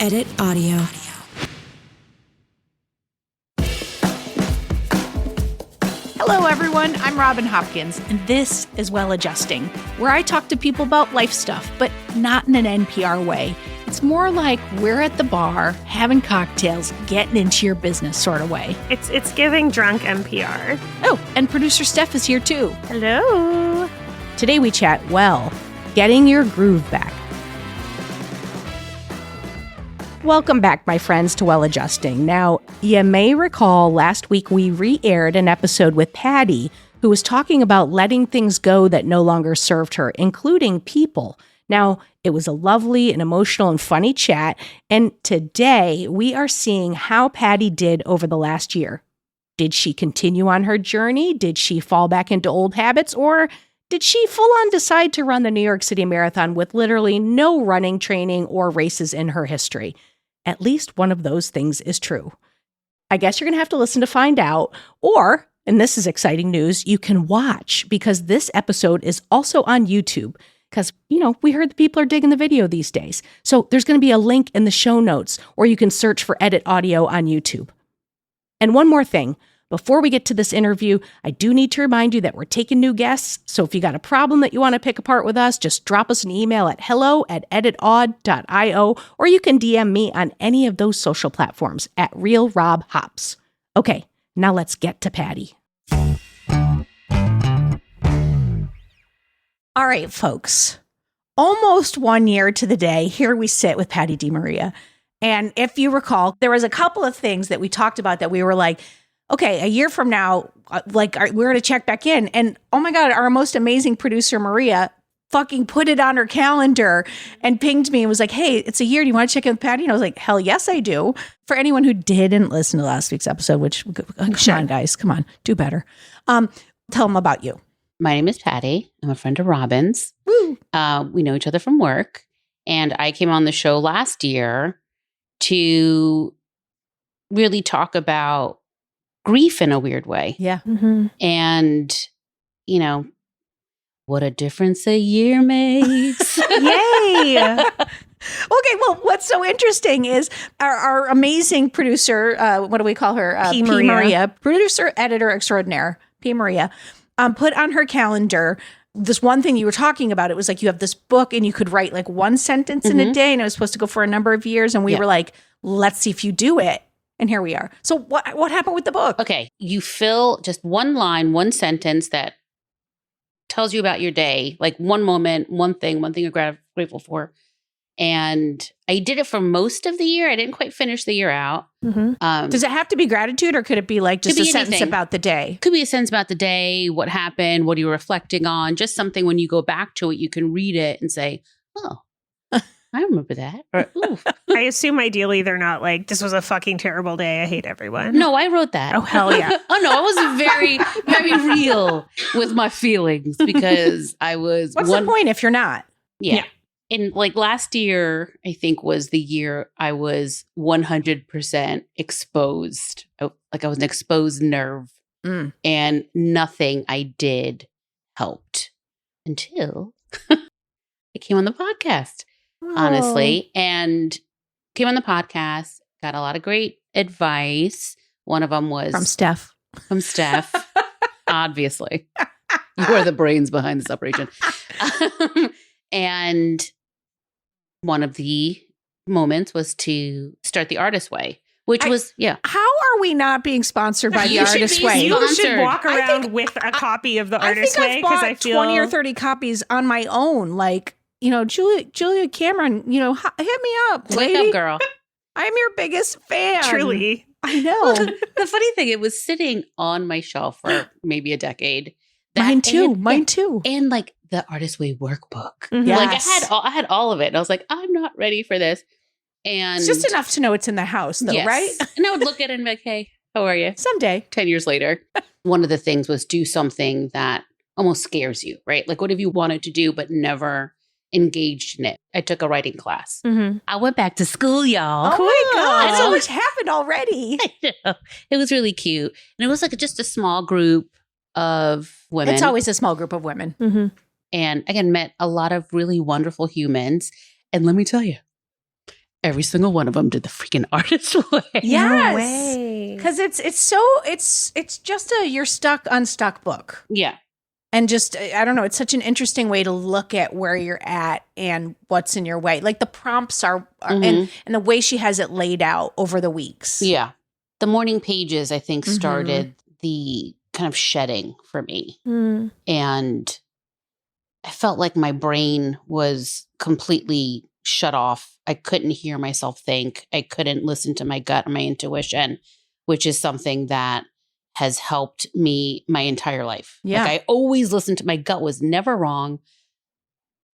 Edit audio. Hello, everyone. I'm Robin Hopkins, and this is Well Adjusting, where I talk to people about life stuff, but not in an NPR way. It's more like we're at the bar, having cocktails, getting into your business sort of way. It's giving drunk NPR. Oh, and producer Steph is here too. Hello. Today we chat, well, getting your groove back. Welcome back, my friends, to Well Adjusting. Now, you may recall last week we re-aired an episode with Patty, who was talking about letting things go that no longer served her, including people. Now, it was a lovely and emotional and funny chat, and today we are seeing how Patty did over the last year. Did she continue on her journey? Did she fall back into old habits? Or did she full-on decide to run the New York City Marathon with literally no running training or races in her history? At least one of those things is true. I guess you're going to have to listen to find out, or, and this is exciting news, you can watch, because this episode is also on YouTube. Because, we heard the people are digging the video these days. So there's going to be a link in the show notes, or you can search for Edit Audio on YouTube. And one more thing. Before we get to this interview, I do need to remind you that we're taking new guests. So if you got a problem that you want to pick apart with us, just drop us an email at hello@editaud.io, or you can DM me on any of those social platforms at RealRobHops. Okay, now let's get to Patty. All right, folks. Almost 1 year to the day, here we sit with Patty DeMaria. And if you recall, there was a couple of things that we talked about that we were like, okay, a year from now, we're going to check back in. And oh my God, our most amazing producer, Maria, fucking put it on her calendar and pinged me and was like, hey, it's a year. Do you want to check in with Patty? And I was like, hell yes, I do. For anyone who didn't listen to last week's episode, which, come on, guys, come on, do better. Tell them about you. My name is Patty. I'm a friend of Robin's. Woo. We know each other from work. And I came on the show last year to really talk about grief in a weird way. Yeah. Mm-hmm. And, what a difference a year makes. Yay. Okay, well, what's so interesting is our amazing producer, what do we call her? P. Maria. Producer, editor extraordinaire, P. Maria, put on her calendar this one thing you were talking about. It was like you have this book and you could write like one sentence in a day, and it was supposed to go for a number of years. And we were like, let's see if you do it. And here we are. So what happened with the book? Okay, you fill just one line, one sentence that tells you about your day, like one moment, one thing you're grateful for. And I did it for most of the year. I didn't quite finish the year out. Mm-hmm. Does it have to be gratitude, or could it be like just a sentence about the day? Could be a sentence about the day, what happened, what are you reflecting on, just something when you go back to it, you can read it and say, oh, I remember that. Or, ooh. I assume ideally they're not like, this was a fucking terrible day. I hate everyone. No, I wrote that. Oh, hell yeah. Oh, no, I was very, very real with my feelings because I was. What's the point if you're not? Yeah. And like last year, I think was the year I was 100% exposed. Like I was an exposed nerve, and nothing I did helped until I came on the podcast. Honestly, and came on the podcast, got a lot of great advice. One of them was From Steph, obviously. You are the brains behind this operation. And one of the moments was to start The Artist Way, which was. How are we not being sponsored by The Artist Way? You should walk around with a copy of The Artist Way, because I feel 20 or 30 copies on my own. Like, Julia Cameron, hit me up, lady. Wake up, girl. I'm your biggest fan. Truly. I know. Well, the funny thing, it was sitting on my shelf for maybe a decade. Mine too. And like the Artist Way workbook. Mm-hmm. Yes. Like I had all of it. And I was like, I'm not ready for this. And It's just enough to know it's in the house, though, yes. right? And I would look at it and be like, hey, how are you? Someday. 10 years later. One of the things was do something that almost scares you, right? Like what have you wanted to do but never engaged in it? I took a writing class. Mm-hmm. I went back to school, y'all. Oh my God. I So know. much happened already. I know. It was really cute. And it was like just a small group of women. It's always a small group of women. Mm-hmm. And again, met a lot of really wonderful humans. And let me tell you, every single one of them did the freaking artist way. Yes. No way. Because it's just a you're stuck, unstuck book. Yeah. And just, I don't know, it's such an interesting way to look at where you're at and what's in your way. Like the prompts are and the way she has it laid out over the weeks. Yeah. The morning pages, I think, started the kind of shedding for me. Mm. And I felt like my brain was completely shut off. I couldn't hear myself think. I couldn't listen to my gut or my intuition, which is something that has helped me my entire life. Yeah. Like I always listened to my gut, was never wrong.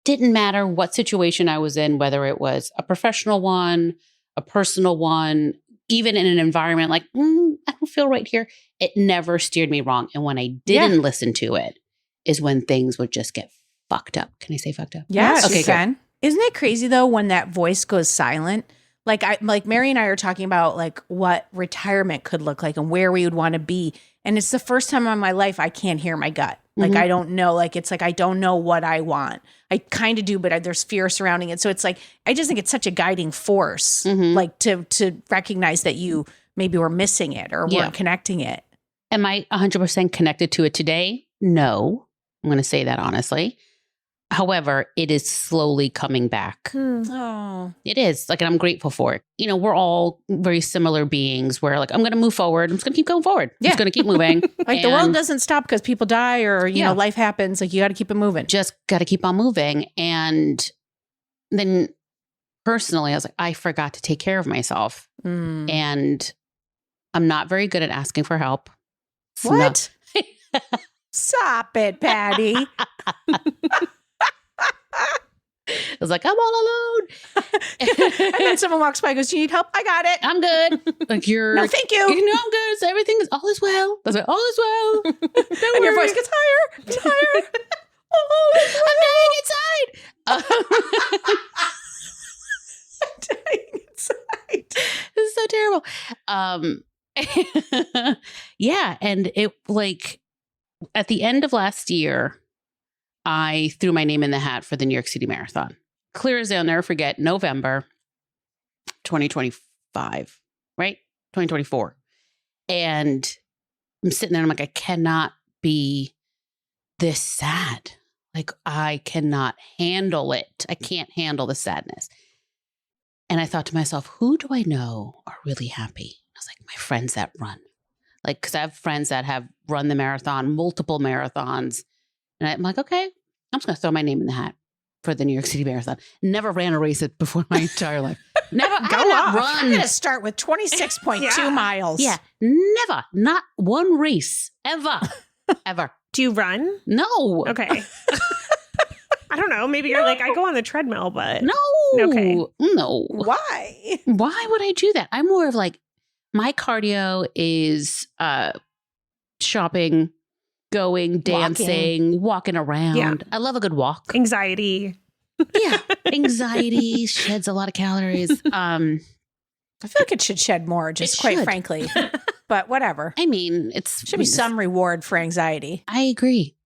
Didn't matter what situation I was in, whether it was a professional one, a personal one, even in an environment like, I don't feel right here. It never steered me wrong. And when I didn't listen to it is when things would just get fucked up. Can I say fucked up? Yes, Okay, you can. Isn't it crazy though when that voice goes silent? Like Mary and I are talking about like what retirement could look like and where we would want to be. And it's the first time in my life I can't hear my gut. Like I don't know. Like it's like I don't know what I want. I kind of do, but there's fear surrounding it. So it's like I just think it's such a guiding force, like to recognize that you maybe were missing it or weren't connecting it. Am I 100% connected to it today? No. I'm going to say that honestly. However, it is slowly coming back. Oh, It is. Like, and I'm grateful for it. You know, we're all very similar beings where like, I'm going to move forward. I'm just going to keep going forward. I'm just going to keep moving. like the world doesn't stop because people die or, you know, life happens. Like you got to keep it moving. Just got to keep on moving. And then personally, I was like, I forgot to take care of myself. And I'm not very good at asking for help. It's What? Stop it, Patty. I was like, I'm all alone. And then someone walks by and goes, do you need help? I got it. I'm good. Like you're No, thank you. You know, I'm good. So everything is all is well. That's right. All is well. Don't And your worry. voice gets higher. It's higher. Oh, I'm dying inside. dying inside. This is so terrible. Yeah. And it like at the end of last year, I threw my name in the hat for the New York City Marathon. Clear as day, I'll never forget, November 2025, right? 2024. And I'm sitting there and I'm like, I cannot be this sad. Like, I cannot handle it. I can't handle the sadness. And I thought to myself, who do I know are really happy? I was like, my friends that run. Like, because I have friends that have run the marathon, multiple marathons. And I'm like, okay, I'm just going to throw my name in the hat for the New York City Marathon. Never ran a race before my entire life. Never. Go I have off. run. I'm going to start with 26.2 miles. Yeah, never. Not one race ever. Ever. Do you run? No. Okay. I don't know. Maybe you're like, I go on the treadmill, but No. Okay. No. Why? Why would I do that? I'm more of like, my cardio is shopping, going, dancing, walking around. Yeah. I love a good walk. anxiety. Yeah. Anxiety sheds a lot of calories. I feel like it should shed more, just It quite should. frankly. But whatever. I mean, it's Should be some reward for anxiety. I agree.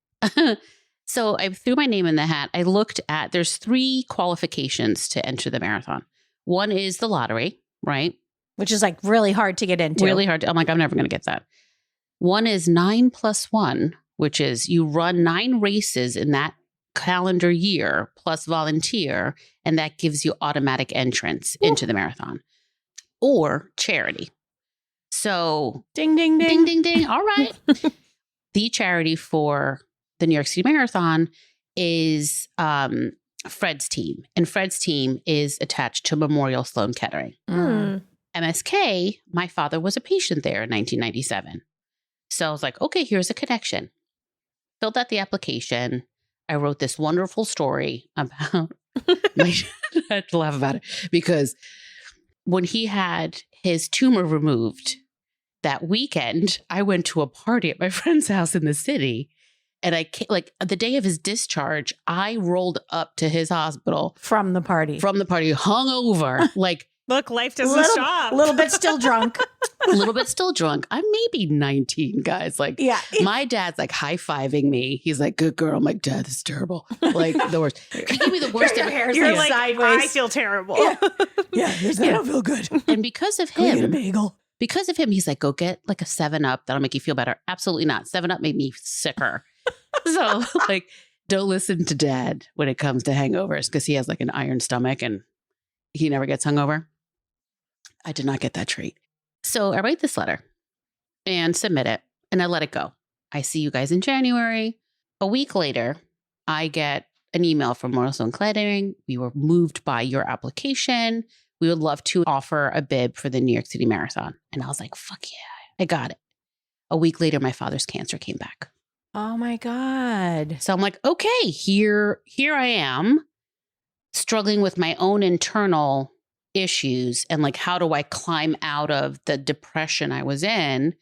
So I threw my name in the hat. I looked at, there's 3 qualifications to enter the marathon. One is the lottery, right? Which is like really hard to get into. Really hard. I'm like, I'm never going to get that. One is 9+1, which is you run 9 races in that calendar year plus volunteer, and that gives you automatic entrance into the marathon. Or charity. So Ding, ding, ding, ding. ding, ding. All right. The charity for the New York City Marathon is Fred's team. And Fred's team is attached to Memorial Sloan Kettering. MSK, my father was a patient there in 1997. So I was like, okay, here's a connection. Filled out the application. I wrote this wonderful story about, I had to laugh about it because when he had his tumor removed that weekend, I went to a party at my friend's house in the city. And I like the day of his discharge, I rolled up to his hospital From the party. hungover, like Look, life doesn't stop. A little bit still drunk. a little bit still drunk. I'm maybe 19, guys. Like, Yeah. my dad's like high-fiving me. He's like, good girl. I'm like, Dad, this is terrible. Like, the worst. He gave me the worst. Your hair's You're like like, sideways. I feel terrible. Yeah. Yeah, does that not feel good? And because of Can we get a him, bagel? he's like, go get like a 7-Up. That'll make you feel better. Absolutely not. 7-Up made me sicker. So like, don't listen to dad when it comes to hangovers because he has like an iron stomach and he never gets hungover. I did not get that trait. So I write this letter and submit it and I let it go. I see you guys in January. A week later, I get an email from Morning Stone Clothing. We were moved by your application. We would love to offer a bib for the New York City Marathon. And I was like, fuck yeah, I got it. A week later, my father's cancer came back. Oh my God. So I'm like, okay, here I am struggling with my own internal issues and like, how do I climb out of the depression I was in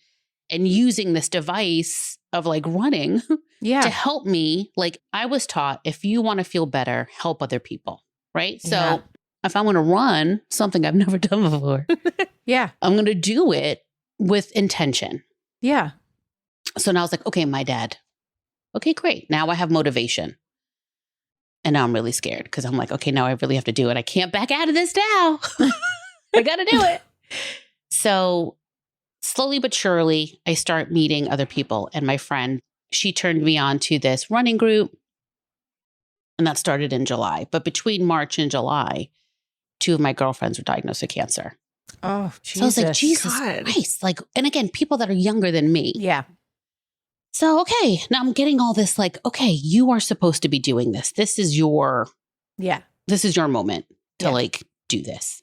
and using this device of like running to help me. Like I was taught, if you want to feel better, help other people. Right. So if I'm going to run something I've never done before, I'm going to do it with intention. Yeah. So now I was like, okay, my dad. Okay, great. Now I have motivation. And now I'm really scared because I'm like, okay, now I really have to do it. I can't back out of this now. I got to do it. So slowly but surely, I start meeting other people. And my friend, she turned me on to this running group. And that started in July. But between March and July, 2 of my girlfriends were diagnosed with cancer. Oh, Jesus. So I was like, Jesus Christ. Like, and again, people that are younger than me. Yeah. So, okay, now I'm getting all this like, okay, you are supposed to be doing this. This is your moment to like do this.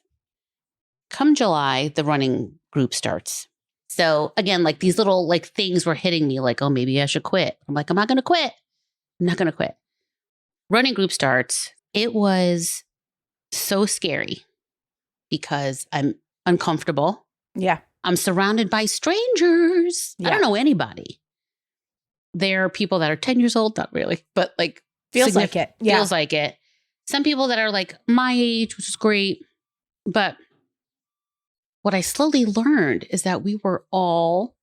Come July, the running group starts. So again, like these little like things were hitting me like, oh, maybe I should quit. I'm like, I'm not going to quit. I'm not going to quit. Running group starts. It was so scary because I'm uncomfortable. Yeah. I'm surrounded by strangers. Yeah. I don't know anybody. There are people that are 10 years old, not really, but like feels like it. Yeah. Feels like it. Some people that are like my age, which is great. But what I slowly learned is that we were all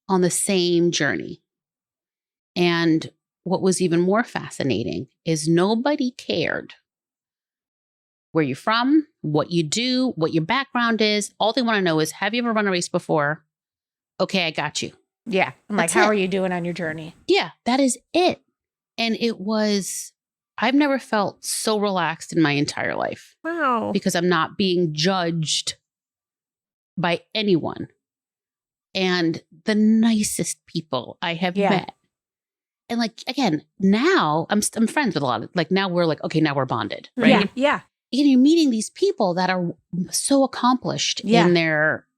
on the same journey. And what was even more fascinating is nobody cared where you're from, what you do, what your background is. All they want to know is, have you ever run a race before? Okay, I got you. Yeah. I'm like, how are you doing on your journey? Yeah, that is it. And it was, I've never felt so relaxed in my entire life. Wow. Because I'm not being judged by anyone. And the nicest people I have met. And like, again, now I'm friends with a lot of, like, now we're like, okay, now we're bonded, right? Yeah. Yeah. And you're meeting these people that are so accomplished in their,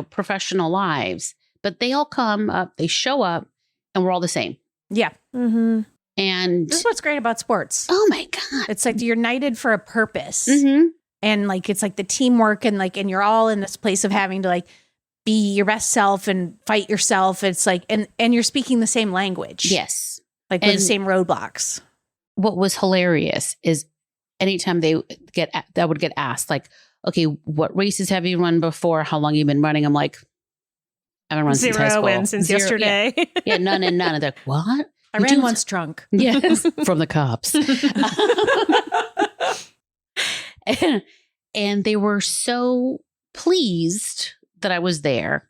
professional lives. But they all come up, they show up, and we're all the same. Yeah. Mm-hmm. And this is what's great about sports. Oh my God. It's like you're united for a purpose. Mm-hmm. And like, it's like the teamwork and like, and you're all in this place of having to like be your best self and fight yourself. It's like, and you're speaking the same language. Yes. Like with the same roadblocks. What was hilarious is anytime that would get asked, like, okay, what races have you run before? How long have you been running? I'm like, I haven't run since high school. 0 wins since yesterday. Yeah, none and none. And they're like, what? I ran once drunk. Yes, from the cops. And they were so pleased that I was there.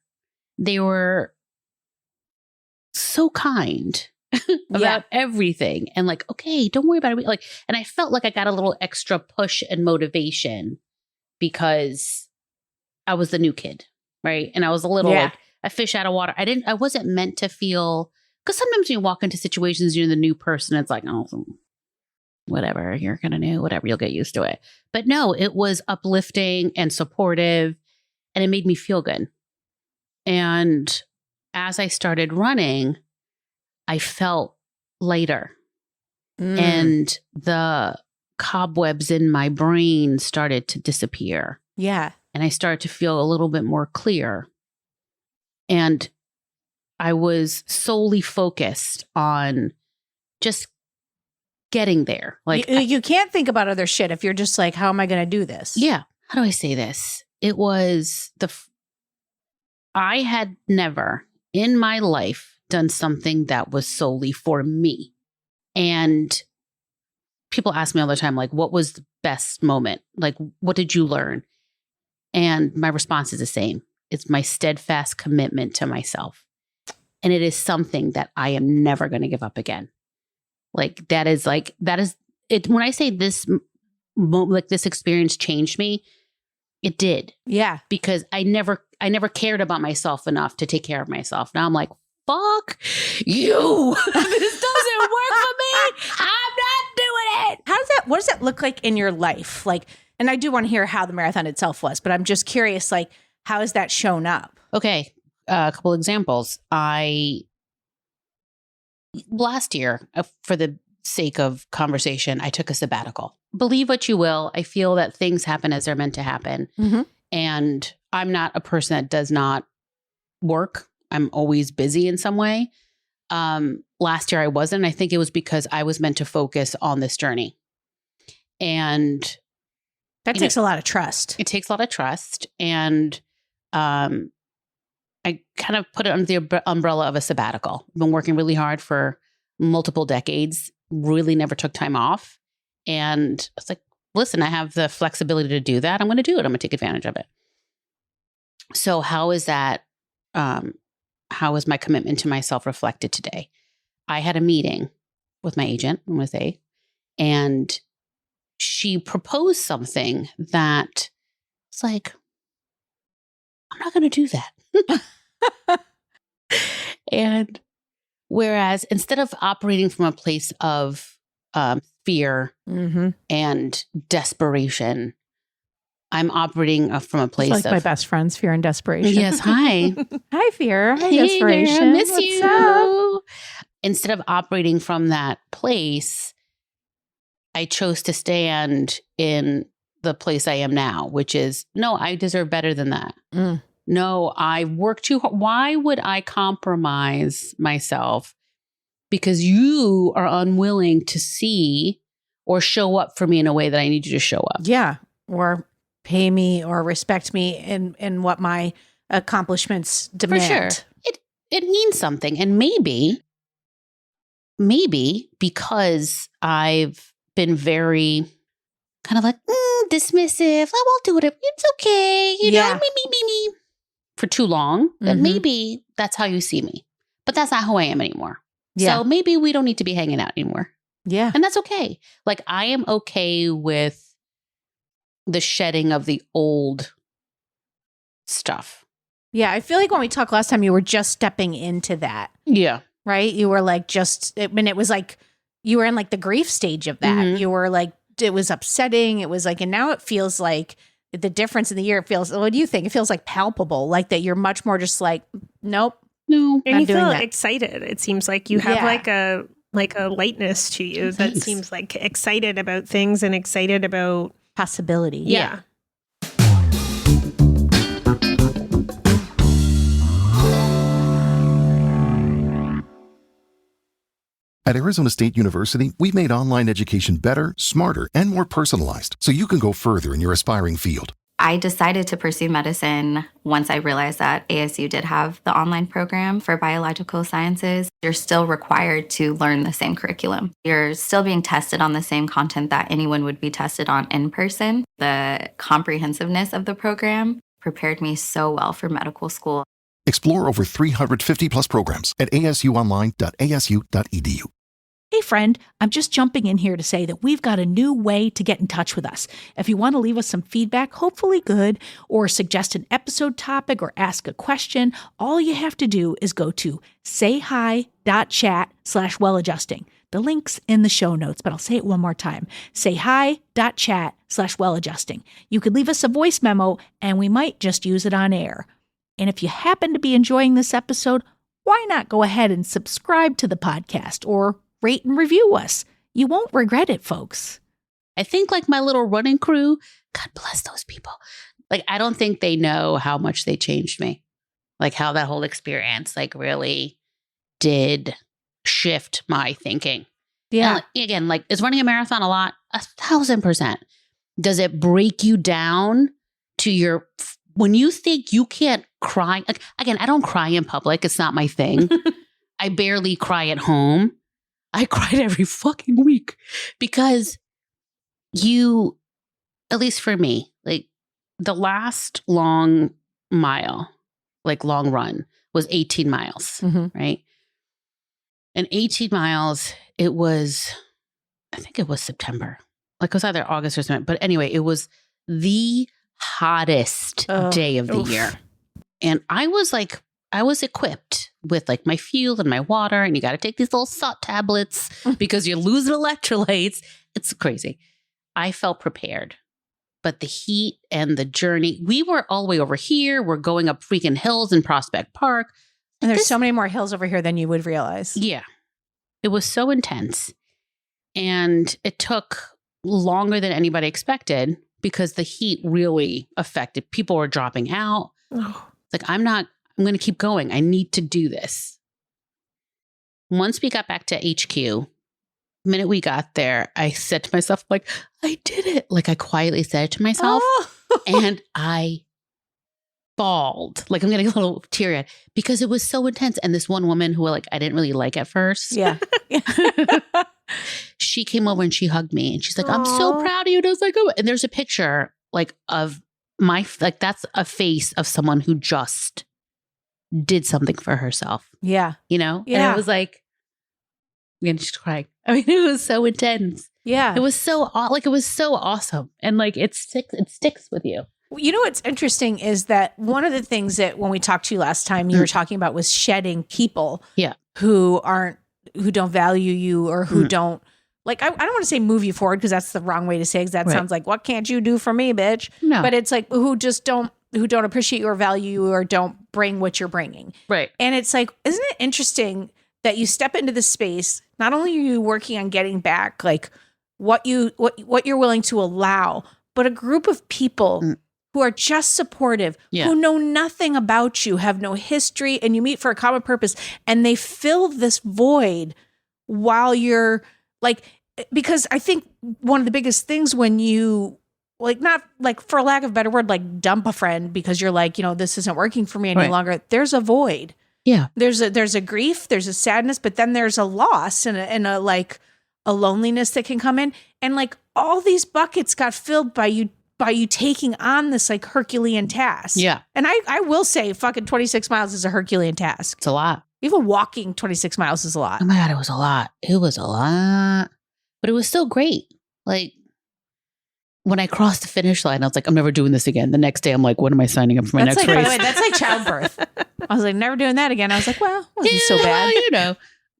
They were so kind about everything. And like, okay, don't worry about it. Like, and I felt like I got a little extra push and motivation because I was the new kid, right? And I was a little like a fish out of water. I wasn't meant to feel, because sometimes when you walk into situations, you're the new person. It's like, oh, whatever, you're going to know, whatever, you'll get used to it. But no, it was uplifting and supportive, and it made me feel good. And as I started running, I felt lighter. And the cobwebs in my brain started to disappear. Yeah. And I started to feel a little bit more clear. And I was solely focused on just getting there. Like you can't think about other shit if you're just like, how am I going to do this? Yeah. How do I say this? It was I had never in my life done something that was solely for me. And people ask me all the time, like, what was the best moment? Like, what did you learn? And my response is the same. It's my steadfast commitment to myself. And it is something that I am never going to give up again. That is it. When I say this, this experience changed me, it did. Yeah. Because I never cared about myself enough to take care of myself. Now I'm like, fuck you. This doesn't work for me. I'm not doing it. What does that look like in your life? Like, and I do want to hear how the marathon itself was, but I'm just curious, like, how has that shown up? Okay. A couple examples. Last year, for the sake of conversation, I took a sabbatical. Believe what you will. I feel that things happen as they're meant to happen. Mm-hmm. And I'm not a person that does not work. I'm always busy in some way. Last year I wasn't. I think it was because I was meant to focus on this journey. And that takes a lot of trust. It takes a lot of trust. And I kind of put it under the umbrella of a sabbatical. I've been working really hard for multiple decades, really never took time off. And I was like, listen, I have the flexibility to do that. I'm going to do it. I'm going to take advantage of it. So how is that? How is my commitment to myself reflected today? I had a meeting with my agent, I'm going to say, and she proposed something that it's like, I'm not going to do that. And whereas instead of operating from a place of fear and desperation, I'm operating from a place it's like of my best friend's fear and desperation. Yes, hi. Hi, fear. Hi, Hey, desperation. I miss What's you. up? Instead of operating from that place, I chose to stand in the place I am now, which is, no, I deserve better than that. Mm. No, I work too hard. Why would I compromise myself because you are unwilling to see or show up for me in a way that I need you to show up? Yeah. Or pay me or respect me in what my accomplishments demand. For sure. It means something. And maybe because I've been very kind of like dismissive. I won't do it. It's okay. You know, me. For too long, that maybe that's how you see me. But that's not who I am anymore. Yeah. So maybe we don't need to be hanging out anymore. Yeah. And that's okay. Like, I am okay with the shedding of the old stuff. Yeah. I feel like when we talked last time, you were just stepping into that. Yeah. Right? You were like it was like you were in like the grief stage of that. Mhm. You were like, it was upsetting. It was like, and now it feels like the difference in the year, what do you think? It feels like palpable, like that you're much more just like, nope. No. And you doing feel that. excited. It seems like you have like a lightness to you that Thanks. seems like excited about things and excited about Possibility. yeah. At Arizona State University, we've made online education better, smarter, and more personalized so you can go further in your aspiring field. I decided to pursue medicine once I realized that ASU did have the online program for biological sciences. You're still required to learn the same curriculum. You're still being tested on the same content that anyone would be tested on in person. The comprehensiveness of the program prepared me so well for medical school. Explore over 350 plus programs at asuonline.asu.edu. Hey friend, I'm just jumping in here to say that we've got a new way to get in touch with us. If you want to leave us some feedback, hopefully good, or suggest an episode topic or ask a question, all you have to do is go to sayhi.chat/welladjusting. The link's in the show notes, but I'll say it one more time. sayhi.chat/welladjusting. You could leave us a voice memo and we might just use it on air. And if you happen to be enjoying this episode, why not go ahead and subscribe to the podcast or rate and review us? You won't regret it, folks. I think like my little running crew, God bless those people. Like, I don't think they know how much they changed me. Like, how that whole experience like really did shift my thinking. Yeah. And again, like, is running a marathon a lot? 1,000%. Does it break you down to when you think you can't cry? Like, again, I don't cry in public. It's not my thing. I barely cry at home. I cried every fucking week because you, at least for me, like the last long mile, like long run was 18 miles, right? And 18 miles, it was, I think it was September. Like it was either August or something. But anyway, it was the hottest day of the year. And I was equipped with like my fuel and my water, and you got to take these little salt tablets because you're losing electrolytes. It's crazy. I felt prepared. But the heat and the journey, we were all the way over here. We're going up freaking hills in Prospect Park. And there's so many more hills over here than you would realize. Yeah. It was so intense. And it took longer than anybody expected because the heat really affected. People were dropping out. It's like, I'm going to keep going. I need to do this. Once we got back to HQ, the minute we got there, I said to myself, like, I did it. Like I quietly said it to myself and I bawled. Like I'm getting a little teary-eyed because it was so intense. And this one woman who like I didn't really like at first. Yeah. She came over and she hugged me and she's like, I'm so proud of you. And I was like, oh, and there's a picture like of like that's a face of someone who just did something for herself. Yeah. You know? Yeah. And it was like, and she's crying. I mean, it was so intense. Yeah. It was so like, it was so awesome. And like, it sticks with you. You know what's interesting is that one of the things that when we talked to you last time, you were talking about was shedding people who don't value you or who don't like, I don't want to say move you forward because that's the wrong way to say it. Because that sounds like, what can't you do for me, bitch? No. But it's like who don't appreciate you or value you or don't bring what you're bringing. Right. And it's like, isn't it interesting that you step into this space, not only are you working on getting back like what you're willing to allow, but a group of people who are just supportive, who know nothing about you, have no history, and you meet for a common purpose, and they fill this void while you're like, because I think one of the biggest things when you like, not like for lack of a better word, like dump a friend because you're like, you know, this isn't working for me any longer. There's a void. Yeah. There's a grief, there's a sadness, but then there's a loss and a like a loneliness that can come in. And like all these buckets got filled by you taking on this like Herculean task. Yeah. And I will say fucking 26 miles is a Herculean task. It's a lot. Even walking 26 miles is a lot. Oh my God, it was a lot. It was a lot. But it was still great. Like when I crossed the finish line, I was like, I'm never doing this again. The next day, I'm like, when am I signing up for my next like, race? By the way, that's like childbirth. I was like, never doing that again. I was like, well, it wasn't so bad. You know.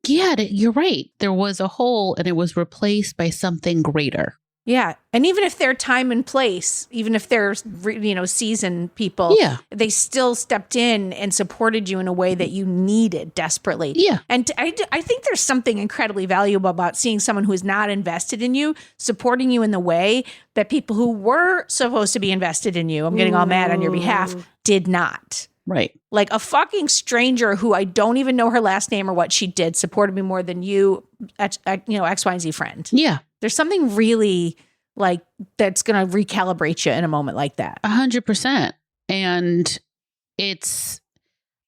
Yeah, you're right. There was a hole and it was replaced by something greater. Yeah. And even if they're time and place, even if they're, you know, seasoned people, they still stepped in and supported you in a way that you needed desperately. Yeah. And I think there's something incredibly valuable about seeing someone who is not invested in you, supporting you in the way that people who were supposed to be invested in you, I'm getting all mad on your behalf, did not. Right. Like a fucking stranger who I don't even know her last name or what she did supported me more than you, X, Y, and Z friend. Yeah. There's something really like that's going to recalibrate you in a moment like that. 100%. And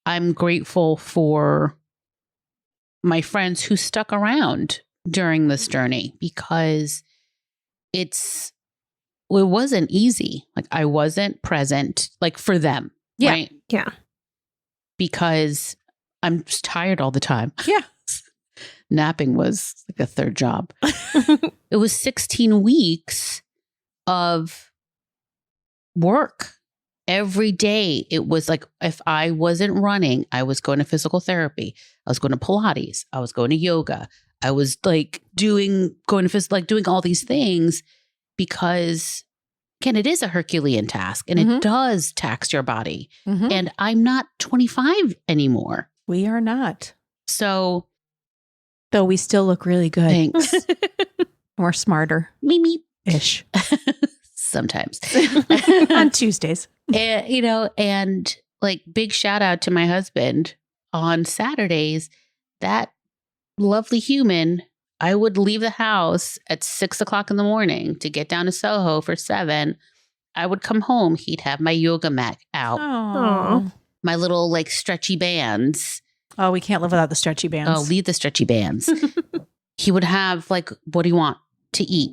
I'm grateful for my friends who stuck around during this journey because it wasn't easy. Like I wasn't present like for them. Yeah. Right? Yeah. Because I'm just tired all the time. Yeah. Napping was like a third job. It was 16 weeks of work. Every day it was like if I wasn't running, I was going to physical therapy. I was going to Pilates. I was going to yoga. I was like doing all these things because again, it is a Herculean task and it does tax your body. And I'm not 25 anymore. We are not. So though we still look really good. Thanks. We're smarter. Ish. Sometimes. On Tuesdays. And like big shout out to my husband on Saturdays. That lovely human, I would leave the house at 6 o'clock in the morning to get down to Soho for 7. I would come home. He'd have my yoga mat out. Aww. My little like stretchy bands. Oh, we can't live without the stretchy bands. Oh, leave the stretchy bands. He would have like, what do you want to eat?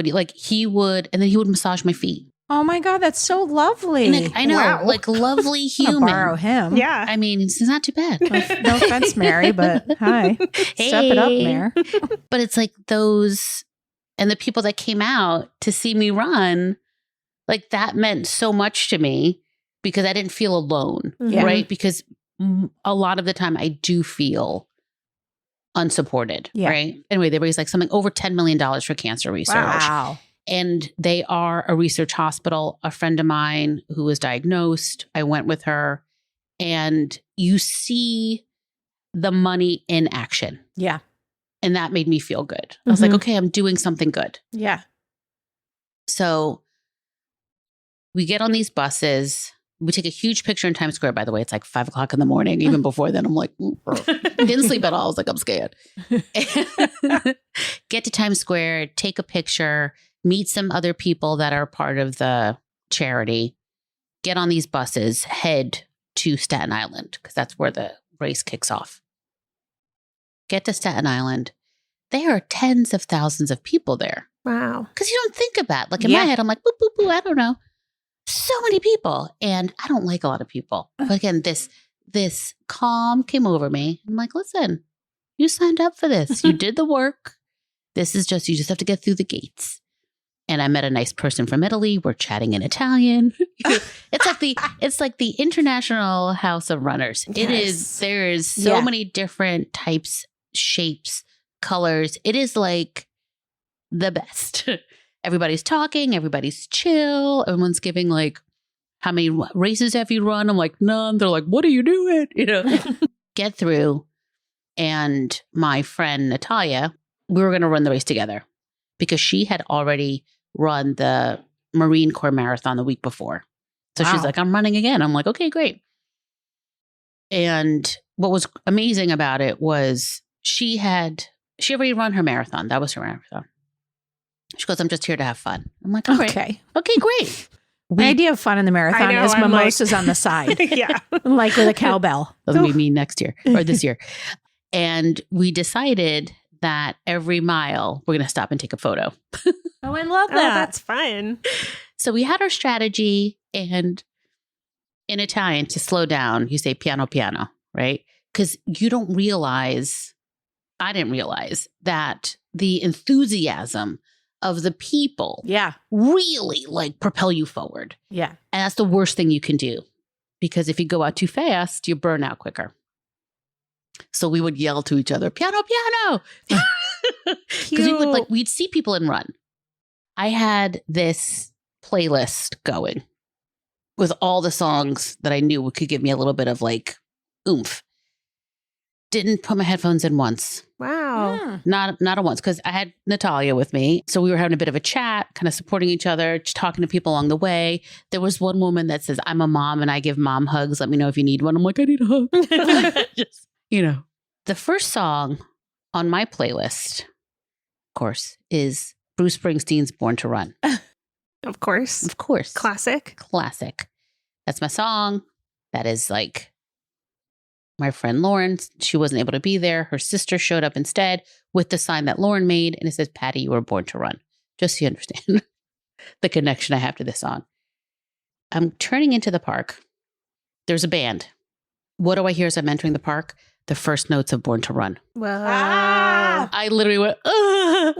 When he would massage my feet. Oh my God, that's so lovely. And I know, Wow. like lovely I'm human. gonna borrow him. Yeah. I mean, it's not too bad. No offense, Mary, but hi. Step it up, Hey. Mare. But it's like those, and the people that came out to see me run, like that meant so much to me because I didn't feel alone, Yeah. right? Because a lot of the time I do feel unsupported, Yeah. right? Anyway, they raised like something over $10 million for cancer research. Wow. And they are a research hospital. A friend of mine who was diagnosed, I went with her, and you see the money in action. Yeah. And that made me feel good. I was like, Mhm. okay, I'm doing something good. Yeah. So we get on these buses. We take a huge picture in Times Square, by the way. It's like 5 o'clock in the morning. Even before then, I'm like, didn't sleep at all. I was like, I'm scared. Get to Times Square, take a picture, meet some other people that are part of the charity, get on these buses, head to Staten Island, because that's where the race kicks off. Get to Staten Island. There are tens of thousands of people there. Wow. Because you don't think about, like in Yeah. my head, I'm like, boop, boop, boop, I don't know. So many people. And I don't like a lot of people. But again, this calm came over me. I'm like, listen, you signed up for this. You did the work. You just have to get through the gates. And I met a nice person from Italy. We're chatting in Italian. It's like the International House of Runners. Yes. There is so Yeah. many different types, shapes, colors. It is like the best. Everybody's talking, everybody's chill. Everyone's giving like, how many races have you run? I'm like, none. They're like, what are you doing? Get through. And my friend Natalia, we were going to run the race together because she had already run the Marine Corps Marathon the week before. So she's Wow. like, I'm running again. I'm like, okay, great. And what was amazing about it was she already run her marathon. That was her marathon. She goes, I'm just here to have fun. I'm like, all right. Okay. Okay, great. The idea of fun in the marathon I know, is I'm like- mimosas on the side, Yeah. like with a cowbell. That'll be me next year or this year. And we decided that every mile we're going to stop and take a photo. Oh, I love Oh, that's fun. So we had our strategy, and in Italian, to slow down, you say piano, piano, right? Because you don't realize, I didn't realize that the enthusiasm of the people Yeah. really like propel you forward. Yeah. And that's the worst thing you can do, because if you go out too fast, you burn out quicker. So we would yell to each other, piano, piano. Because we'd see people and run. I had this playlist going with all the songs that I knew could give me a little bit of like oomph. Didn't put my headphones in once. Wow. Not a once, because I had Natalia with me. So we were having a bit of a chat, kind of supporting each other, just talking to people along the way. There was one woman that says, I'm a mom and I give mom hugs. Let me know if you need one. I'm like, I need a hug. Just, the first song on my playlist, of course, is Bruce Springsteen's Born to Run. Of course. Of course. Classic. Classic. That's my song. That is like my friend Lauren. She wasn't able to be there. Her sister showed up instead with the sign that Lauren made. And it says, Patty, you were born to run. Just so you understand the connection I have to this song. I'm turning into the park. There's a band. What do I hear as I'm entering the park? The first notes of Born to Run. Wow. Ah! I literally went, "Ugh."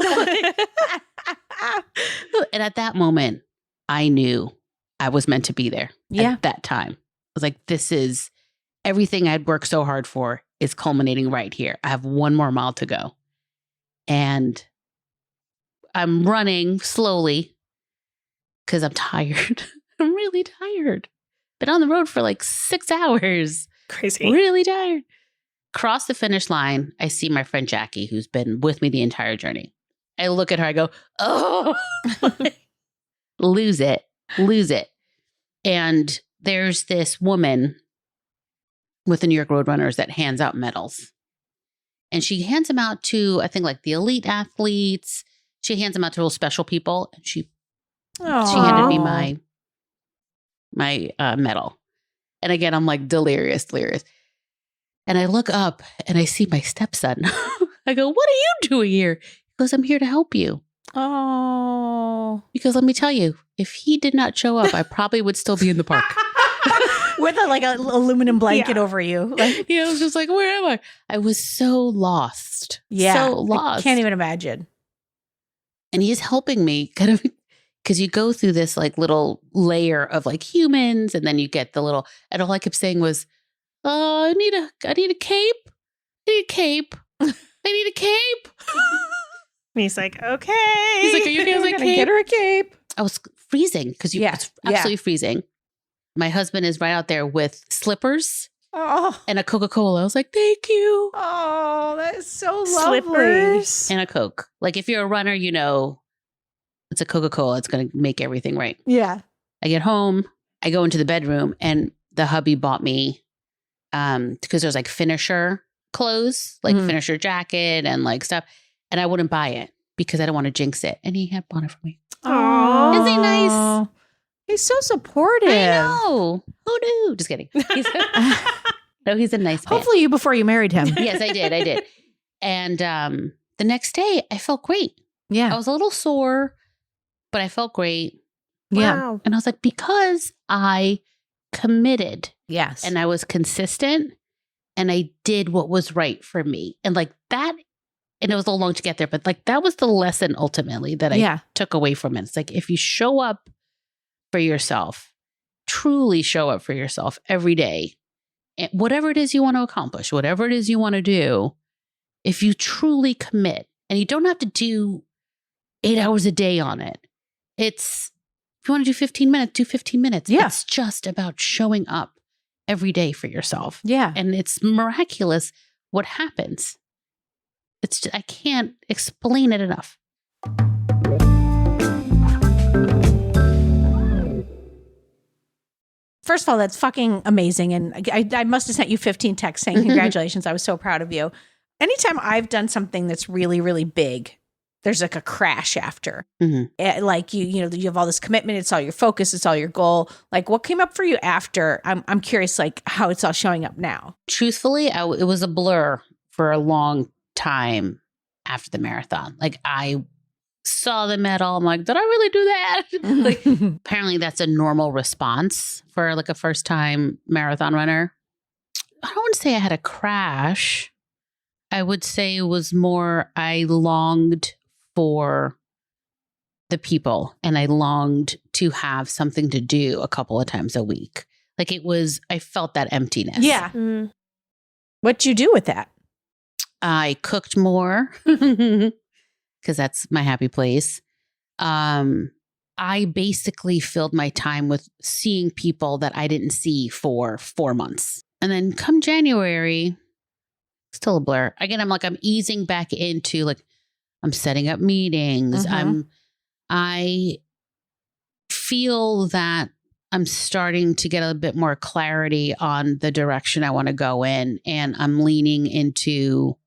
And at that moment, I knew I was meant to be there Yeah. at that time. I was like, this is everything I'd worked so hard for is culminating right here. I have one more mile to go. And I'm running slowly because I'm tired. I'm really tired. Been on the road for like 6 hours. Crazy. Really tired. Cross the finish line. I see my friend Jackie, who's been with me the entire journey. I look at her. I go, oh, lose it. And there's this woman with the New York Roadrunners that hands out medals. And she hands them out to, I think, like the elite athletes. She hands them out to real special people. And she handed me my medal. And again, I'm like delirious. And I look up and I see my stepson. I go, what are you doing here? He goes, I'm here to help you. Oh. Because let me tell you, if he did not show up, I probably would still be in the park. With like an aluminum blanket over you. Like, Yeah, I was just like, where am I? I was so lost. yeah. So lost. I can't even imagine. And he's helping me kind of because you go through this like little layer of like humans, and then you get the little, and all I kept saying was, I need a cape. I need a cape. I need a cape. And he's like, okay. He's like, are you okay? I was like, Gonna cape? get her a cape. I was freezing because Yeah, it's absolutely freezing. My husband is right out there with slippers Oh. and a Coca-Cola. I was like, thank you. Oh, that is so lovely. Slippers. And a Coke. Like if you're a runner, you know, it's a Coca-Cola. It's going to make everything right. Yeah. I get home, I go into the bedroom, and the hubby bought me, because there's like finisher clothes, like Mhm. finisher jacket and like stuff. And I wouldn't buy it because I don't want to jinx it. And he had bought it for me. Aw. Isn't he nice? He's so supportive. I know. Who knew? Just kidding. No, he's a nice man. Hopefully you before you married him. Yes, I did. And the next day, I felt great. I Yeah. was a little sore, but I felt great. Yeah. Wow. And I was like, because I committed Yes. and I was consistent and I did what was right for me. And like that, and it was a little long to get there, but like that was the lesson ultimately that I took away from it. It's like, if you show up for yourself, truly show up for yourself every day, and whatever it is you want to accomplish, whatever it is you want to do, if you truly commit, and you don't have to do 8 hours a day on it. If you want to do 15 minutes, do 15 minutes. Yeah. It's just about showing up every day for yourself. Yeah. And it's miraculous what happens. I can't explain it enough. First of all, that's fucking amazing. And I must have sent you 15 texts saying congratulations. I was so proud of you. Anytime I've done something that's really, really big, there's like a crash after. Mhm. Like you know, you have all this commitment. It's all your focus. It's all your goal. Like what came up for you after? I'm curious, like how it's all showing up now. Truthfully, it was a blur for a long time after the marathon. Like I saw the medal. I'm like, did I really do that? Like apparently that's a normal response for like a first time marathon runner. I don't want to say I had a crash. I would say it was more I longed for the people and I longed to have something to do a couple of times a week. Like I felt that emptiness. Yeah. Mm. What'd you do with that? I cooked more because that's my happy place. I basically filled my time with seeing people that I didn't see for 4 months. And then come January, still a blur. Again, I'm easing back into like, I'm setting up meetings. Mhm. I feel that I'm starting to get a bit more clarity on the direction I want to go in. And I'm leaning into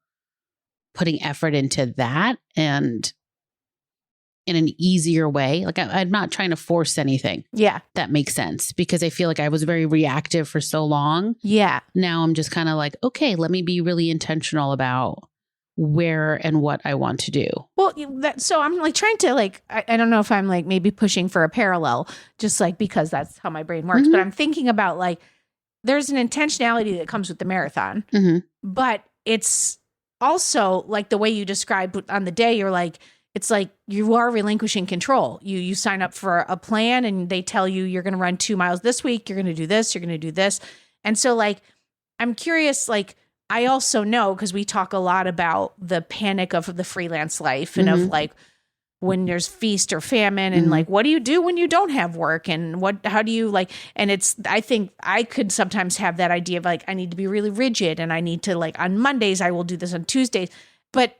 putting effort into that and in an easier way. Like I'm not trying to force anything. Yeah. That makes sense because I feel like I was very reactive for so long. Yeah. Now I'm just kind of like, okay, let me be really intentional about where and what I want to do. Well, so I'm like trying to like, I don't know if I'm like maybe pushing for a parallel, just like because that's how my brain works. Mhm. But I'm thinking about like, there's an intentionality that comes with the marathon, Mhm. but it's also like the way you described on the day, you're like, it's like you are relinquishing control. You sign up for a plan and they tell you you're going to run 2 miles this week. You're going to do this. You're going to do this. And so like, I'm curious, like, I also know because we talk a lot about the panic of the freelance life and of Mhm. like when there's feast or famine and Mhm. like, what do you do when you don't have work? And how do you like, and I think I could sometimes have that idea of like, I need to be really rigid and I need to like on Mondays, I will do this on Tuesdays, but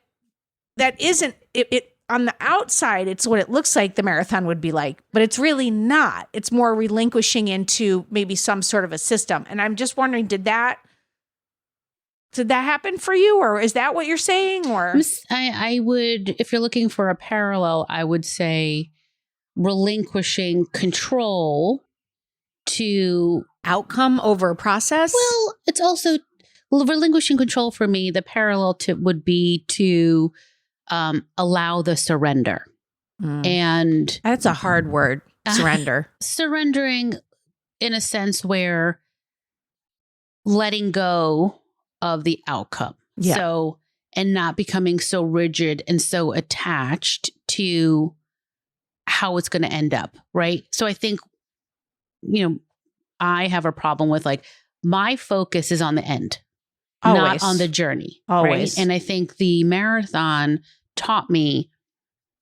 that isn't it on the outside, it's what it looks like the marathon would be like, but it's really not. It's more relinquishing into maybe some sort of a system. And I'm just wondering, did that happen for you, or is that what you're saying? Or I would, if you're looking for a parallel, I would say relinquishing control to outcome over process? Well, it's also relinquishing control for me. The parallel to would be to allow the surrender. And That's a hard word. Surrender. surrendering in a sense where letting go of the outcome. Yeah. So, and not becoming so rigid and so attached to how it's going to end up. Right. So I think, I have a problem with like my focus is on the end, Always. not on the journey. Always. Right? And I think the marathon taught me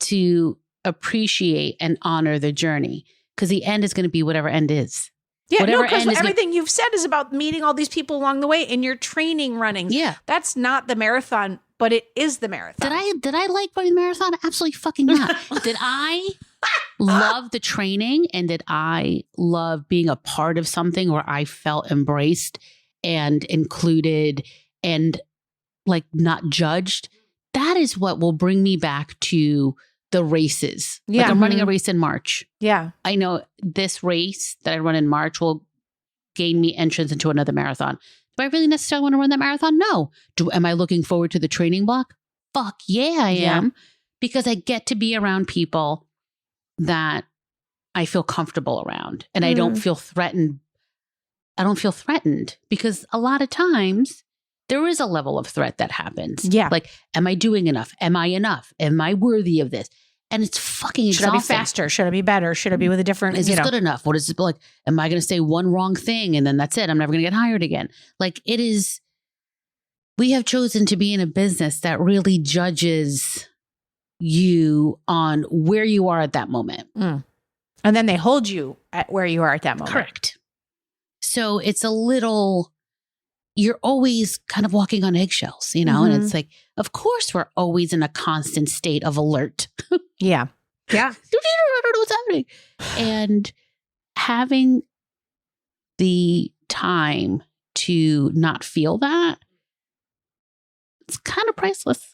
to appreciate and honor the journey because the end is going to be whatever end is. Yeah, Whatever because end is everything you've said is about meeting all these people along the way in your training running. Yeah. That's not the marathon, but it is the marathon. Did I like running the marathon? Absolutely fucking not. Did I love the training and did I love being a part of something where I felt embraced and included and like not judged? That is what will bring me back to the races. Yeah. Like I'm running a race in March. Yeah. I know this race that I run in March will gain me entrance into another marathon. Do I really necessarily want to run that marathon? No. Am I looking forward to the training block? Fuck yeah, I am. Because I get to be around people that I feel comfortable around and I don't feel threatened. I don't feel threatened because a lot of times there is a level of threat that happens. Yeah. Like, am I doing enough? Am I enough? Am I worthy of this? And it's fucking exhausting. Should I be faster? Should I be better? Should I be with a different, Is this good enough? What is it like? Am I going to say one wrong thing and then that's it? I'm never going to get hired again. Like it is, we have chosen to be in a business that really judges you on where you are at that moment. And then they hold you at where you are at that moment. Correct. So it's a little, you're always kind of walking on eggshells, and it's like, of course, we're always in a constant state of alert. Yeah. Yeah. I don't know what's happening. And having the time to not feel that, it's kind of priceless.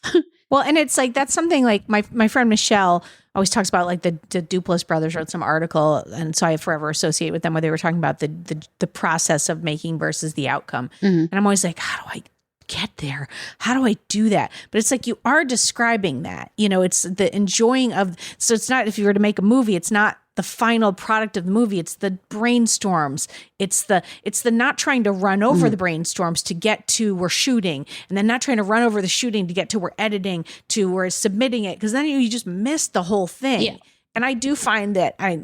Well, and it's like, that's something like my friend Michelle always talks about, like the Duplass brothers wrote some article. And so I forever associate with them where they were talking about the process of making versus the outcome. And I'm always like, how do I get there? How do I do that? But it's like, you are describing that, it's the enjoying of, so it's not, if you were to make a movie, it's not the final product of the movie. It's the brainstorms. It's the not trying to run over the brainstorms to get to we're shooting, and then not trying to run over the shooting to get to we're editing to we're submitting it. Cause then you just miss the whole thing. Yeah. And I do find that I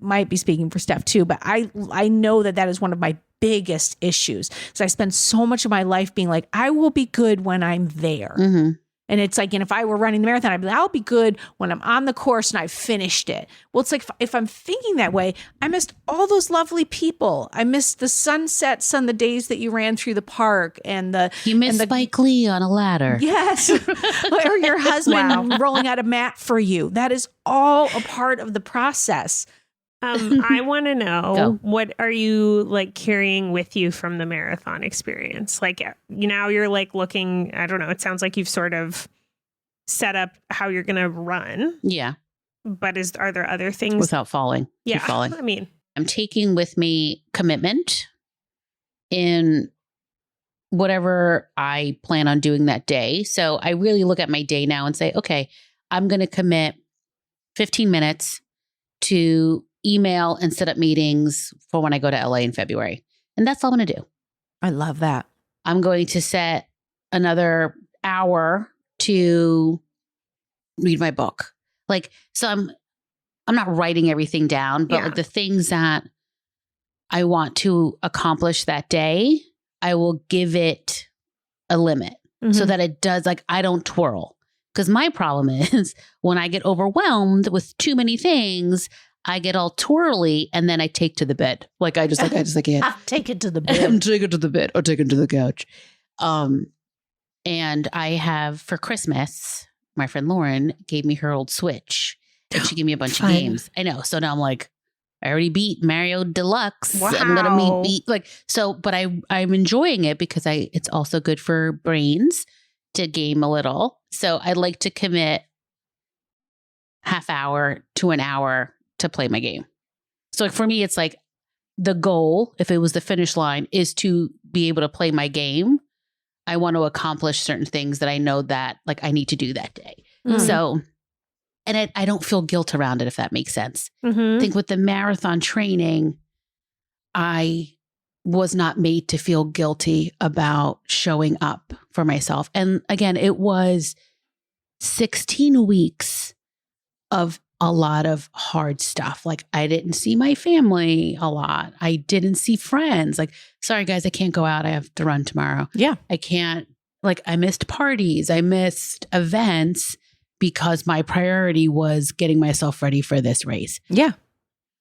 might be speaking for Steph too, but I know that is one of my biggest issues. So I spend so much of my life being like, I will be good when I'm there. And it's like, and if I were running the marathon, I'd be like, I'll be good when I'm on the course and I've finished it. Well, it's like, if I'm thinking that way, I missed all those lovely people. I missed the sunsets on the days that you ran through the park and you missed Spike Lee on a ladder. Yes. Or your husband rolling out a mat for you. That is all a part of the process. I want to know, Go. what are you like carrying with you from the marathon experience? Like, now you're like looking, I don't know, it sounds like you've sort of set up how you're going to run. Yeah. But are there other things? Without falling. Yeah. Keep falling. I mean, I'm taking with me commitment in whatever I plan on doing that day. So I really look at my day now and say, okay, I'm going to commit 15 minutes to email and set up meetings for when I go to LA in February. And that's all I'm going to do. I love that. I'm going to set another hour to read my book. Like, so I'm not writing everything down, but like the things that I want to accomplish that day, I will give it a limit so that it does, like, I don't twirl. Because my problem is when I get overwhelmed with too many things, I get all twirly and then I take to the bed. Like I just can't. I'll take it to the bed. I'm taking it to the bed or taking it to the couch. And I have for Christmas, my friend Lauren gave me her old Switch and she gave me a bunch of games. I know. So now I'm like, I already beat Mario Deluxe. Wow. I'm gonna beat like so, but I'm enjoying it because it's also good for brains to game a little. So I'd like to commit half hour to an hour to play my game. So for me, it's like the goal, if it was the finish line, is to be able to play my game. I want to accomplish certain things that I know that like I need to do that day. So And I don't feel guilt around it, if that makes sense. Mhm. I think with the marathon training, I was not made to feel guilty about showing up for myself. And again, it was 16 weeks of a lot of hard stuff. Like I didn't see my family a lot. I didn't see friends. Like, sorry guys, I can't go out. I have to run tomorrow. Yeah. I can't, like I missed parties. I missed events because my priority was getting myself ready for this race. Yeah.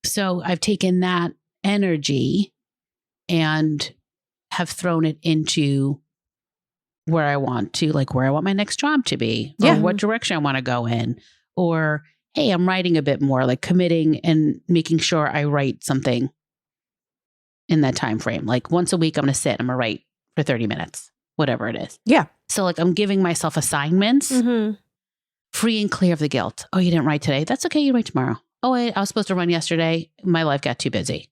So I've taken that energy and have thrown it into where I want to, like where I want my next job to be, or Yeah. what direction I want to go in, or hey, I'm writing a bit more, like committing and making sure I write something in that time frame. Like once a week, I'm going to sit, I'm going to write for 30 minutes, whatever it is. Yeah. So like I'm giving myself assignments, Mhm. free and clear of the guilt. Oh, you didn't write today. That's okay. You write tomorrow. Oh, I was supposed to run yesterday. My life got too busy.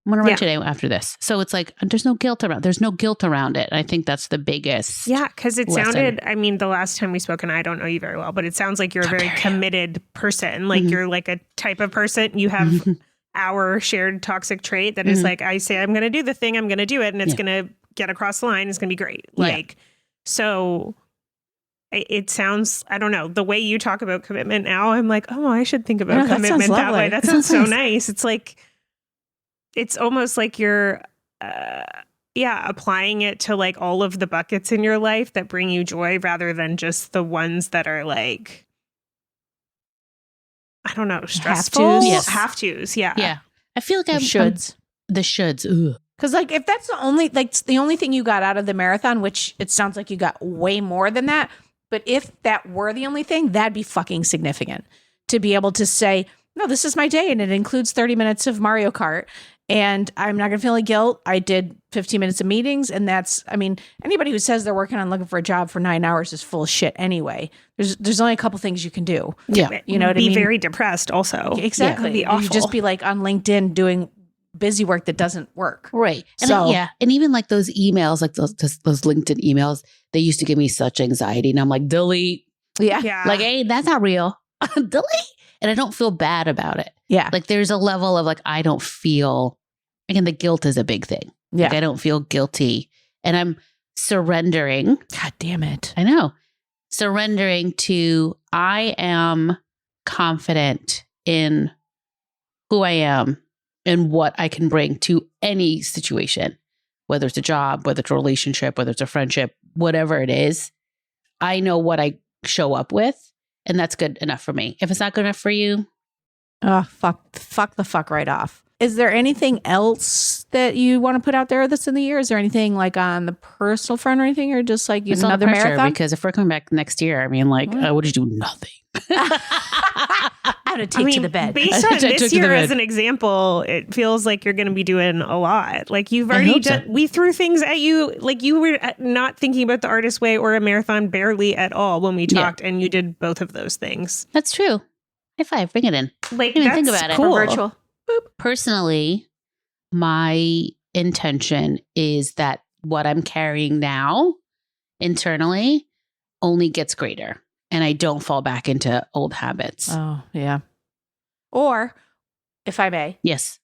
I'm going to run Yeah. today after this. So it's like, there's no guilt around it. I think that's the biggest. Yeah, because it lesson. sounded, I mean, the last time we spoke, and I don't know you very well, but it sounds like you're a How very dare you. committed person. Like Mhm. you're like a type of person. You have our shared toxic trait that is Mhm. like, I say I'm going to do the thing, I'm going to do it, and it's Yeah. going to get across the line. It's going to be great. Yeah. Like, so it sounds, I don't know, the way you talk about commitment now, I'm like, oh, I should think about know, that sounds commitment that way. lovely. That That sounds sounds so nice. nice. It's like, it's almost like you're, applying it to like all of the buckets in your life that bring you joy rather than just the ones that are like, I don't know, stressful. Have-tos? Yes. Have tos. Yeah. Yeah. I feel like The I'm shoulds. the shoulds. Ugh. Because like if that's the only thing you got out of the marathon, which it sounds like you got way more than that, but if that were the only thing, that'd be fucking significant to be able to say, no, this is my day and it includes 30 minutes of Mario Kart and I'm not gonna feel any guilt. I did 15 minutes of meetings and that's, I mean, anybody who says they're working on looking for a job for 9 hours is full of shit anyway. There's only a couple things you can do. Yeah. You know what I be mean? very depressed also. Exactly. It'd be You awful. just be like on LinkedIn doing busy work that doesn't work. Right. And So- yeah. And even like those emails, like those LinkedIn emails, they used to give me such anxiety. And I'm like, delete. Yeah. Yeah. Like, hey, that's not real. Delete. And I don't feel bad about it. Yeah. Like there's a level of like, I don't feel, again, the guilt is a big thing. Like Yeah. I don't feel guilty. And I'm surrendering. God damn it. I know. Surrendering to, I am confident in who I am and what I can bring to any situation, whether it's a job, whether it's a relationship, whether it's a friendship, whatever it is. I know what I show up with, and that's good enough for me. If it's not good enough for you, Oh, fuck the fuck right off. Is there anything else that you want to put out there that's in the year? Is there anything like on the personal front or anything, or just like it's all the another pressure marathon? because if we're coming back next year, I mean, like, What? what did you do? Nothing. I'm gonna take to the bed. Based I on took this to the year as bed. an example, it feels like you're going to be doing a lot. Like you've I already hope so. done, we threw things at you. Like you were not thinking about the Artist Way or a marathon barely at all when we Yeah. talked, and you did both of those things. That's true. High five. Bring it in. Like Didn't even that's think about it. cool. Virtual. Personally, my intention is that what I'm carrying now internally only gets greater and I don't fall back into old habits. Oh, yeah. Or, if I may, Yes.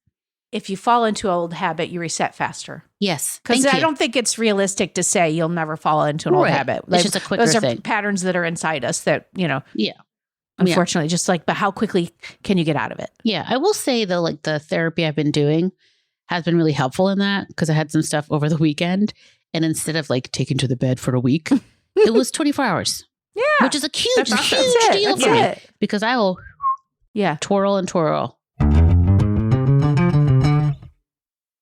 if you fall into an old habit, you reset faster. Yes. Because Thank I you. don't think it's realistic to say you'll never fall into an old Right. habit. It's just a quicker those are thing. patterns that are inside us that, Yeah. unfortunately, just like, but how quickly can you get out of it? Yeah. I will say though, like the therapy I've been doing has been really helpful in that because I had some stuff over the weekend and instead of like taking to the bed for a week, it was 24 hours. Yeah. Which is a huge, That's awesome. huge That's it. deal That's for me it. because I will Yeah. twirl and twirl.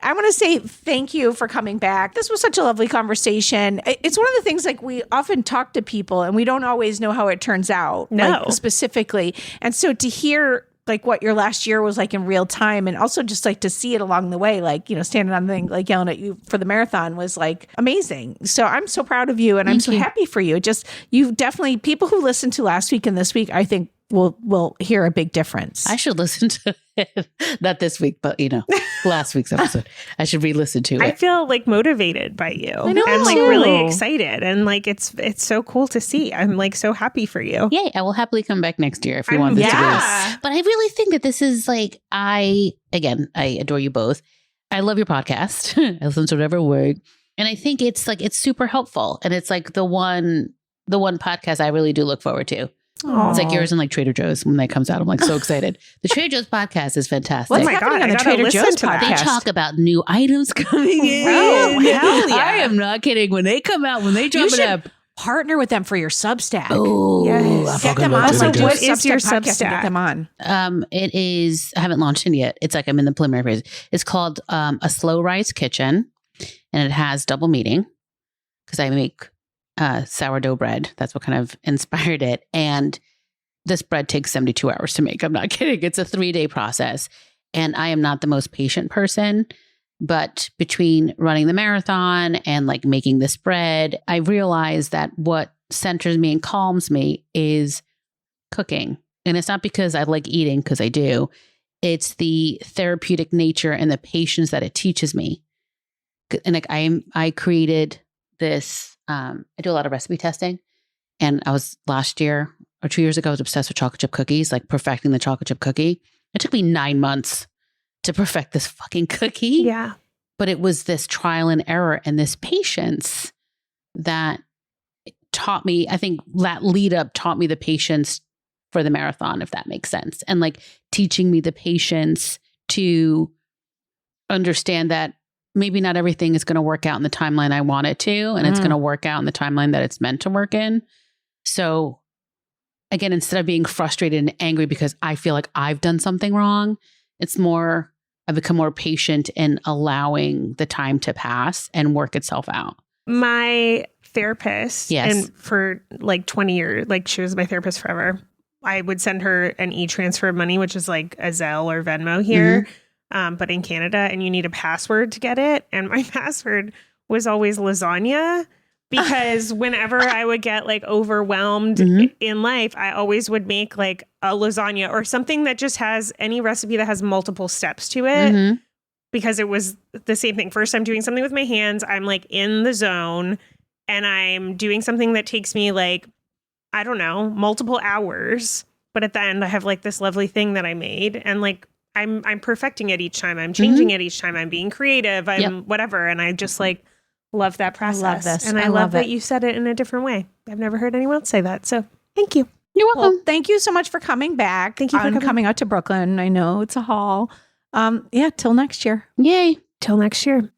I want to say thank you for coming back. This was such a lovely conversation. It's one of the things like we often talk to people and we don't always know how it turns out, No. like specifically. And so to hear like what your last year was like in real time and also just like to see it along the way, like, standing on the thing, like yelling at you for the marathon was like amazing. So I'm so proud of you and I'm Thank so you. happy for you. You definitely, people who listened to last week and this week, I think will hear a big difference. I should listen to Not this week, but last week's episode. I should re-listen to it. I feel like motivated by you. I know, and like too. really excited. And like it's so cool to see. I'm like so happy for you. Yay, I will happily come back next year if you want this to be. Yeah. But I really think that this is like, I adore you both. I love your podcast. I listen to whatever work. And I think it's super helpful. And it's like the one podcast I really do look forward to. Aww. It's like yours and like Trader Joe's when that comes out. I'm like so excited. The Trader Joe's podcast is fantastic. What's Oh my happening God, on the I gotta Trader listen Joe's to that. They podcast? talk about new items coming in. Oh, hell yeah. I am not kidding. When they come out, when they drop it should up. Partner with them for your Substack. Oh, Yes. Get them on. about So Trader what Joe's. is your Substack? Substack? Get them on. It is, I haven't launched it yet. It's like I'm in the preliminary phase. It's called A Slow Rise Kitchen, and it has double meating because I make sourdough bread. That's what kind of inspired it. And this bread takes 72 hours to make. I'm not kidding. It's a 3-day process. And I am not the most patient person, but between running the marathon and like making this bread, I realized that what centers me and calms me is cooking. And it's not because I like eating, because I do. It's the therapeutic nature and the patience that it teaches me. And like I created this, I do a lot of recipe testing. And I was last year or 2 years ago, I was obsessed with chocolate chip cookies, like perfecting the chocolate chip cookie. It took me 9 months to perfect this fucking cookie. Yeah. But it was this trial and error and this patience that taught me, I think that lead up taught me the patience for the marathon, if that makes sense. And like teaching me the patience to understand that maybe not everything is going to work out in the timeline I want it to. And it's going to work out in the timeline that it's meant to work in. So again, instead of being frustrated and angry because I feel like I've done something wrong, it's more, I've become more patient in allowing the time to pass and work itself out. My therapist, Yes. and for like 20 years, like she was my therapist forever. I would send her an e-transfer of money, which is like a Zelle or Venmo here, but in Canada, and you need a password to get it. And my password was always lasagna. Because whenever I would get like overwhelmed in life, I always would make like a lasagna or something that just has any recipe that has multiple steps to it. Because it was the same thing. First, I'm doing something with my hands. I'm like in the zone and I'm doing something that takes me like, I don't know, multiple hours. But at the end, I have like this lovely thing that I made. And like, I'm perfecting it each time. I'm changing it each time. I'm being creative. I'm whatever. And I just like, love that process. love this. And I, I love love that it. you said it in a different way. I've never heard anyone else say that. So thank you. You're welcome. Well, thank you so much for coming back. Thank you for coming. out to Brooklyn. I know it's a haul. Till next year. Yay. Till next year.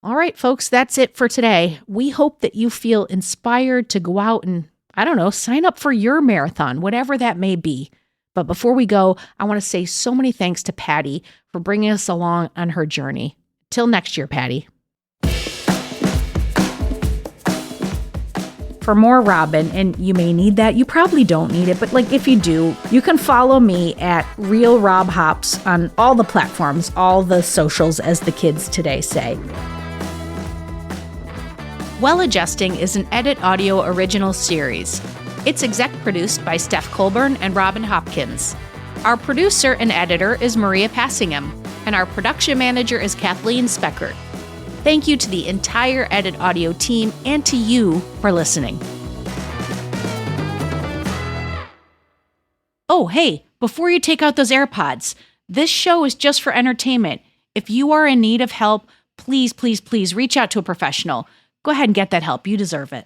All right, folks, that's it for today. We hope that you feel inspired to go out and, I don't know, sign up for your marathon, whatever that may be. But before we go, I want to say so many thanks to Patty for bringing us along on her journey. Till next year, Patty. For more Robin, and you may need that, you probably don't need it, but like if you do, you can follow me at Real Rob Hops on all the platforms, all the socials, as the kids today say. Well Adjusting is an Edit Audio original series. It's exec produced by Steph Colburn and Robin Hopkins. Our producer and editor is Maria Passingham, and our production manager is Kathleen Speckert. Thank you to the entire Edit Audio team and to you for listening. Oh, hey, before you take out those AirPods, this show is just for entertainment. If you are in need of help, please, please, please reach out to a professional. Go ahead and get that help. You deserve it.